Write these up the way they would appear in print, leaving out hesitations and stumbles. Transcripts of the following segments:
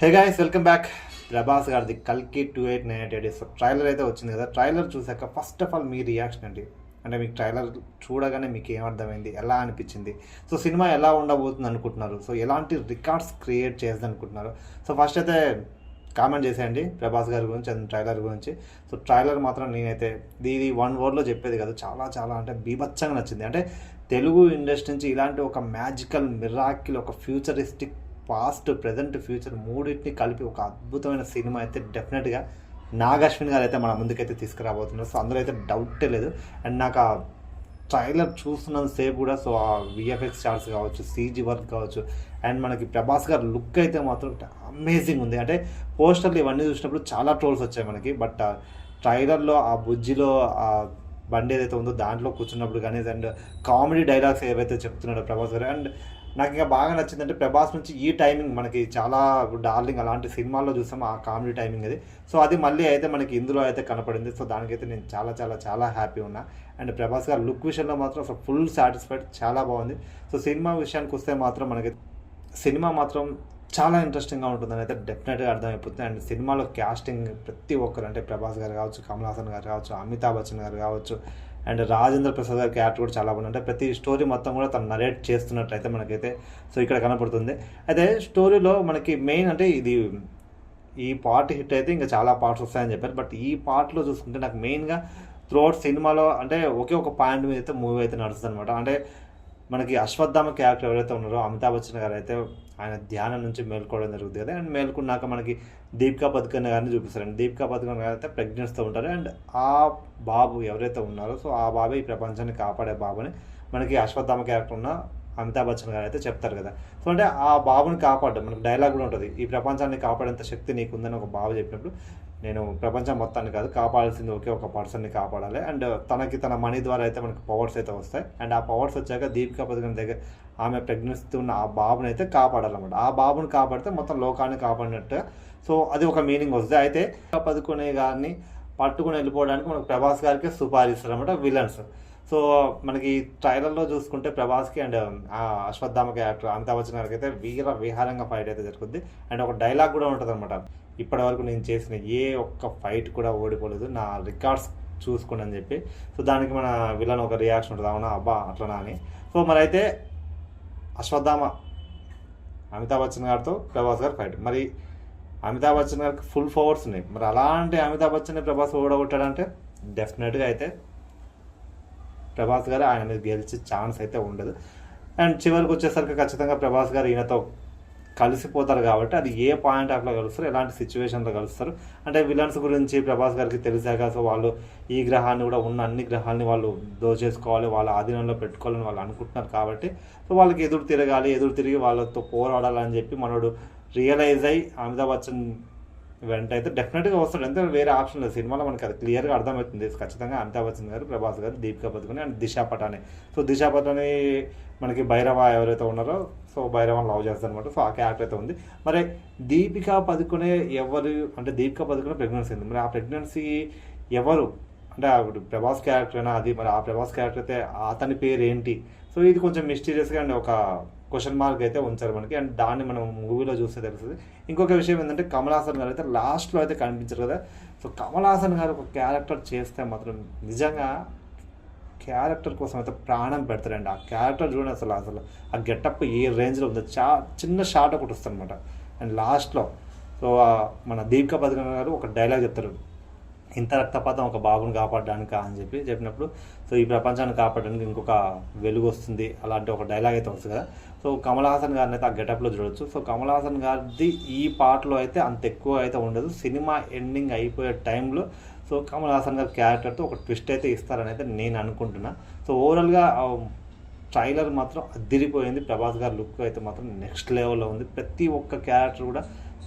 Hey guys, welcome back. Prabhas గారిది కల్కి 2898 so trailer అయితే వచ్చింది కదా. ట్రైలర్ చూసాక first of all me reaction ఏంటి? అంటే మీకు ట్రైలర్ చూడగానే మీకు ఏమర్థమైంది, ఎలా అనిపించింది? సో సినిమా ఎలా ఉండబోతుంది అనుకుంటున్నారు? సో ఎలాంటి రికార్డ్స్ క్రియేట్ చేస్తుంది అనుకుంటున్నారు? సో ఫస్ట్ అయితే కామెంట్ చేసేయండి ప్రభాస్ గారి గురించి అండ్ ట్రైలర్ గురించి. సో ట్రైలర్ మాత్రం నేనైతే ఇది వన్ వర్డ్లో చెప్పేది కాదు, చాలా చాలా అంటే బీభత్సంగా నచ్చింది. అంటే తెలుగు ఇండస్ట్రీ నుంచి ఇలాంటి ఒక మ్యాజికల్ మిరాకిల్, ఒక ఫ్యూచరిస్టిక్ పాస్ట్ ప్రజెంట్ ఫ్యూచర్ మూడింటిని కలిపి ఒక అద్భుతమైన సినిమా అయితే డెఫినెట్గా నాగ్ అశ్విన్ గారు అయితే మన ముందుకైతే తీసుకురాబోతున్నారు. సో అందులో అయితే డౌటే లేదు. అండ్ నాకు ఆ ట్రైలర్ చూస్తున్నంత సేపు కూడా సో ఆ విఎఫ్ఎక్స్ చార్ట్స్ కావచ్చు, సీజీ వర్క్ కావచ్చు, అండ్ మనకి ప్రభాస్ గారు లుక్ అయితే మాత్రం అమేజింగ్ ఉంది. అంటే పోస్టర్లు ఇవన్నీ చూసినప్పుడు చాలా ట్రోల్స్ వచ్చాయి మనకి, బట్ ట్రైలర్లో ఆ బుజ్జిలో ఆ బండి ఏదైతే ఉందో దాంట్లో కూర్చున్నప్పుడు కానీ అండ్ కామెడీ డైలాగ్స్ ఏవైతే చెప్తున్నాడో ప్రభాస్ గారు, అండ్ నాకు ఇంకా బాగా నచ్చిందంటే ప్రభాస్ నుంచి ఈ టైమింగ్ మనకి చాలా డార్లింగ్ అలాంటి సినిమాల్లో చూసాం ఆ కామెడీ టైమింగ్ అది. సో అది మళ్ళీ అయితే మనకి ఇందులో అయితే కనపడింది. సో దానికైతే నేను చాలా చాలా చాలా హ్యాపీ ఉన్నా. అండ్ ప్రభాస్ గారు లుక్ విషయంలో మాత్రం అసలు ఫుల్ సాటిస్ఫైడ్, చాలా బాగుంది. సో సినిమా విషయానికి వస్తే మాత్రం మనకి సినిమా మాత్రం చాలా ఇంట్రెస్టింగ్గా ఉంటుందని అయితే డెఫినెట్గా అర్థమైపోతుంది. అండ్ సినిమాలో క్యాస్టింగ్ ప్రతి ఒక్కరు, అంటే ప్రభాస్ గారు కావచ్చు, కమల్ హాసన్ గారు కావచ్చు, అమితాబ్ బచ్చన్ గారు కావచ్చు, అండ్ రాజేంద్ర ప్రసాద్ గారి క్యారెక్టర్ కూడా చాలా బాగుంది. అంటే ప్రతి స్టోరీ మొత్తం కూడా తను నరేట్ చేస్తున్నట్టయితే మనకైతే సో ఇక్కడ కనపడుతుంది. అయితే స్టోరీలో మనకి మెయిన్ అంటే ఇది ఈ పార్ట్ హిట్ అయితే ఇంకా చాలా పార్ట్స్ వస్తాయని చెప్పారు, బట్ ఈ పార్ట్లో చూసుకుంటే నాకు మెయిన్గా త్రూఅవుట్ సినిమాలో అంటే ఒకే ఒక పాయింట్ మీద అయితే మూవీ అయితే నడుస్తుంది అనమాట. అంటే మనకి అశ్వత్థామ క్యారెక్టర్ ఎవరైతే ఉన్నారో అమితాబ్ బచ్చన్ గారు అయితే ఆయన ధ్యానం నుంచి మేల్కోవడం జరుగుతుంది కదా. అండ్ మేల్కొన్నాక మనకి దీపికా పదుకొనే గారిని చూపిస్తారు. అండ్ దీపికా పదుకొనే గారు అయితే ప్రెగ్నెన్స్తో ఉంటారు. అండ్ ఆ బాబు ఎవరైతే ఉన్నారో సో ఆ బాబే ఈ ప్రపంచాన్ని కాపాడే బాబుని మనకి అశ్వత్థామ క్యారెక్టర్ ఉన్న అమితాబ్ బచ్చన్ గారు అయితే చెప్తారు కదా. సో అంటే ఆ బాబుని కాపాడడం మనకు డైలాగ్ కూడా ఉంటుంది, ఈ ప్రపంచాన్ని కాపాడేంత శక్తి నీకుందని ఒక బాబు చెప్పినప్పుడు నేను ప్రపంచం మొత్తాన్ని కాదు కాపాడాల్సింది ఒకే ఒక పర్సన్ని కాపాడాలి. అండ్ తనకి తన మనీ ద్వారా అయితే మనకి పవర్స్ అయితే వస్తాయి. అండ్ ఆ పవర్స్ వచ్చాక దీపికా పదుకొనే దగ్గర ఆమె ప్రెగ్నెన్సీ ఉన్న ఆ బాబుని అయితే కాపాడాలన్నమాట. ఆ బాబుని కాపాడితే మొత్తం లోకాన్ని కాపాడినట్టుగా సో అది ఒక మీనింగ్ వస్తుంది. అయితే పదుకొనే గారిని పట్టుకుని వెళ్ళిపోవడానికి మనకు ప్రభాస్ గారికి సుపారిస్తారు అనమాట విలన్స్. సో మనకి ట్రైలర్లో చూసుకుంటే ప్రభాస్కి అండ్ అశ్వత్థామ క్యారెక్టర్ అమితాబ్ బచ్చన్ గారికి అయితే విహారంగా ఫైట్ అయితే జరుగుతుంది. అండ్ ఒక డైలాగ్ కూడా ఉంటుంది అనమాట, ఇప్పటి వరకు నేను చేసిన ఏ ఒక్క ఫైట్ కూడా ఓడిపోలేదు, నా రికార్డ్స్ చూసుకోండి అని చెప్పి. సో దానికి మన విలన్ ఒక రియాక్షన్ ఉంటుంది, అవునా అబ్బా అట్లనా అని. సో మరి అయితే అశ్వత్థామ అమితాబ్ బచ్చన్ గారితో ప్రభాస్ గారు ఫైట్, మరి అమితాబ్ బచ్చన్ గారికి ఫుల్ పవర్స్ ఉన్నాయి. మరి అలాంటి అమితాబ్ బచ్చన్ని ప్రభాస్ ఓడగొట్టాడంటే డెఫినెట్గా అయితే ప్రభాస్ గారు ఆయన మీద గెలిచే ఛాన్స్ అయితే ఉండదు. అండ్ చివరికి వచ్చేసరికి ఖచ్చితంగా ప్రభాస్ గారు ఈయనతో కలిసిపోతారు కాబట్టి అది ఏ పాయింట్ ఆఫ్లో కలుస్తారు, ఎలాంటి సిచ్యువేషన్లో కలుస్తారు అంటే విలన్స్ గురించి ప్రభాస్ గారికి తెలిసాక సో వాళ్ళు ఈ గ్రహాన్ని కూడా ఉన్న అన్ని గ్రహాలని వాళ్ళు దోచేసుకోవాలి, వాళ్ళ ఆధీనంలో పెట్టుకోవాలని వాళ్ళు అనుకుంటున్నారు కాబట్టి సో వాళ్ళకి ఎదురు తిరిగి వాళ్ళతో పోరాడాలని చెప్పి మనోడు రియలైజ్ అయ్యి అమితాబ్ బచ్చన్ వెంట అయితే డెఫినెట్గా వస్తాడు. అంతే, వేరే ఆప్షన్ లేదు. సినిమాలో మనకి అది క్లియర్గా అర్థమవుతుంది. ఖచ్చితంగా అమితాబ్ బచ్చన్ గారు, ప్రభాస్ గారు, దీపికా పదుకొనే అండ్ దిశా పటాని. సో దిశా పటాని మనకి భైరవ ఎవరైతే ఉన్నారో సో భైరవని లవ్ చేస్తారు అనమాట. సో ఆ క్యారెక్టర్ అయితే ఉంది. మరి దీపికా పదుకొనే ఎవరు అంటే దీపికా పదుకొనే ప్రెగ్నెన్సీ ఉంది, మరి ఆ ప్రెగ్నెన్సీ ఎవరు అంటే ఆవిడ ప్రభాస్ క్యారెక్టర్నా అది, మరి ఆ ప్రభాస్ క్యారెక్టర్ అయితే అతని పేరు ఏంటి? సో ఇది కొంచెం మిస్టీరియస్గా అండ్ ఒక క్వశ్చన్ మార్క్ అయితే ఉంచారు మనకి. అండ్ దాన్ని మనం మూవీలో చూస్తే తెలుస్తుంది. ఇంకొక విషయం ఏంటంటే కమల్ హాసన్ గారు అయితే లాస్ట్లో అయితే కనిపించారు కదా. సో కమల్ హాసన్ గారు ఒక క్యారెక్టర్ చేస్తే మాత్రం నిజంగా క్యారెక్టర్ కోసం అయితే ప్రాణం పెడతారండి. ఆ క్యారెక్టర్ చూడండి, అసలు ఆ గెటప్ ఏ రేంజ్లో ఉందో. చిన్న షార్ట్ ఒకటి వస్తుంది అనమాట. అండ్ లాస్ట్లో సో మన దీపికా పదుకొనే గారు ఒక డైలాగ్ చెప్తారు, ఇంత రక్తపాతం ఒక బాబుని కాపాడడానికా అని చెప్పినప్పుడు సో ఈ ప్రపంచాన్ని కాపాడడానికి ఇంకొక వెలుగు వస్తుంది అలాంటి ఒక డైలాగ్ అయితే వస్తుంది కదా. సో కమల్ హాసన్ గారిని అయితే ఆ గెటప్లో చూడవచ్చు. సో కమల్ హాసన్ గారిది ఈ పాటలో అయితే అంత ఎక్కువ అయితే ఉండదు. సినిమా ఎండింగ్ అయిపోయే టైంలో సో కమల్ హాసన్ గారి క్యారెక్టర్తో ఒక ట్విస్ట్ అయితే ఇస్తారని అయితే నేను అనుకుంటున్నా. సో ఓవరాల్గా ట్రైలర్ మాత్రం అదిరిపోయింది. ప్రభాస్ గారి లుక్ అయితే మాత్రం నెక్స్ట్ లెవెల్లో ఉంది. ప్రతి ఒక్క క్యారెక్టర్ కూడా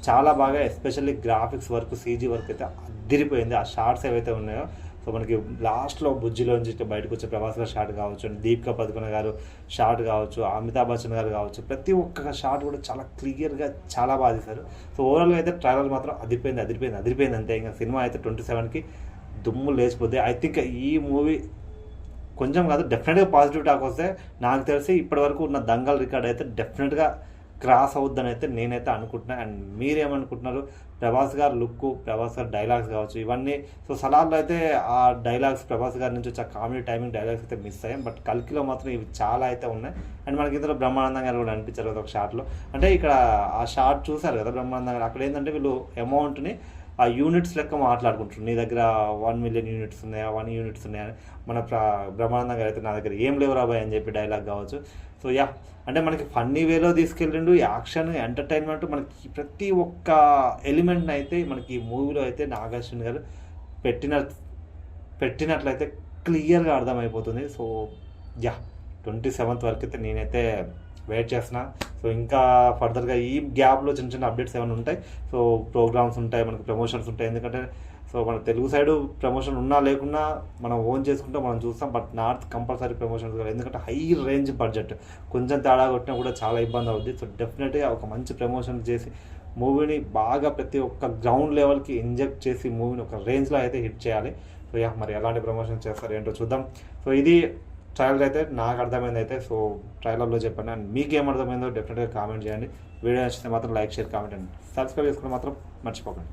చాలా బాగా, especially graphics work, CG work అయితే అదిరిపోయింది. ఆ షార్ట్స్ ఏవైతే ఉన్నాయో సో మనకి లాస్ట్లో బుజ్జిలోంచి బయటకు వచ్చే ప్రభాస్ గారు షార్ట్ కావచ్చు, దీపికా పదుకొనే గారు షార్ట్ కావచ్చు, అమితాబ్ బచ్చన్ గారు కావచ్చు, ప్రతి ఒక్క షార్ట్ కూడా చాలా క్లియర్గా చాలా బాగా తీశారు. సో ఓవరాల్గా అయితే ట్రైలర్ మాత్రం అదిరిపోయింది అంతే. ఇంకా సినిమా అయితే 27కి దుమ్ము లేచిపోద్ది. ఐ థింక్ ఈ మూవీ కొంచెం కాదు డెఫినెట్గా పాజిటివ్ టాక్ వస్తే నాకు తెలిసి ఇప్పటివరకు ఉన్న దంగల్ రికార్డ్ అయితే డెఫినెట్గా క్రాస్ అవుద్దని అయితే నేనైతే అనుకుంటున్నా. అండ్ మీరేమనుకుంటున్నారు? ప్రభాస్ గారు లుక్, ప్రభాస్ గారు డైలాగ్స్ కావచ్చు, ఇవన్నీ సో సలార్లో అయితే ఆ డైలాగ్స్ ప్రభాస్ గారి నుంచి వచ్చే కామెడీ టైమింగ్ డైలాగ్స్ అయితే మిస్ అయ్యాం. బట్ కల్కిలో మాత్రం ఇవి చాలా అయితే ఉన్నాయి. అండ్ మనకి ఇందులో బ్రహ్మానందం గారు కూడా అనిపించారు కదా ఒక షాట్లో. అంటే ఇక్కడ ఆ షార్ట్ చూసారు కదా బ్రహ్మానందం గారు, అక్కడ ఏంటంటే వీళ్ళు అమౌంట్ని ఆ యూనిట్స్ లెక్క మాట్లాడుకుంటారు. నీ దగ్గర 1 మిలియన్ యూనిట్స్ ఉన్నాయా, 1 యూనిట్స్ ఉన్నాయా అని. మన బ్రహ్మానందం గారు అయితే నా దగ్గర ఏం లేవు రాబాయ్ అని చెప్పి డైలాగ్ కావచ్చు. సో యా, అంటే మనకి ఫన్నీ వేలో తీసుకెళ్ళిండు. యాక్షన్, ఎంటర్టైన్మెంట్, మనకి ప్రతి ఒక్క ఎలిమెంట్ని అయితే మనకి ఈ మూవీలో అయితే నాగార్జున గారు పెట్టినట్లయితే క్లియర్గా అర్థమైపోతుంది. సో యా, 27th వరకు అయితే నేనైతే వెయిట్ చేస్తున్నా. సో ఇంకా ఫర్దర్గా ఈ గ్యాప్లో చిన్న చిన్న అప్డేట్స్ ఏమైనా ఉంటాయి. సో ప్రోగ్రామ్స్ ఉంటాయి, మనకి ప్రమోషన్స్ ఉంటాయి. ఎందుకంటే సో మన తెలుగు సైడ్ ప్రమోషన్ ఉన్నా లేకున్నా మనం ఓన్ చేసుకుంటే మనం చూస్తాం. బట్ నార్త్ కంపల్సరీ ప్రమోషన్స్ కాదు, ఎందుకంటే హై రేంజ్ బడ్జెట్, కొంచెం తేడా కొట్టినా కూడా చాలా ఇబ్బంది అవుద్ది. సో డెఫినెట్గా ఒక మంచి ప్రమోషన్ చేసి మూవీని బాగా ప్రతి ఒక్క గ్రౌండ్ లెవెల్కి ఇంజెక్ట్ చేసి మూవీని ఒక రేంజ్లో అయితే హిట్ చేయాలి. సో యా, మరి ఎలాంటి ప్రమోషన్ చేస్తారు ఏంటో చూద్దాం. సో ఇది ట్రైలర్ అయితే నాకు అర్థమైంది అయితే. సో ట్రైలర్లో చెప్పండి. అండ్ మీకు ఏమర్థమైందో డెఫినెట్గా కామెంట్ చేయండి. వీడియో నచ్చితే మాత్రం లైక్, షేర్, కామెంట్ అండి సబ్స్క్రైబ్ చేసుకోవడం మాత్రం మర్చిపోకండి.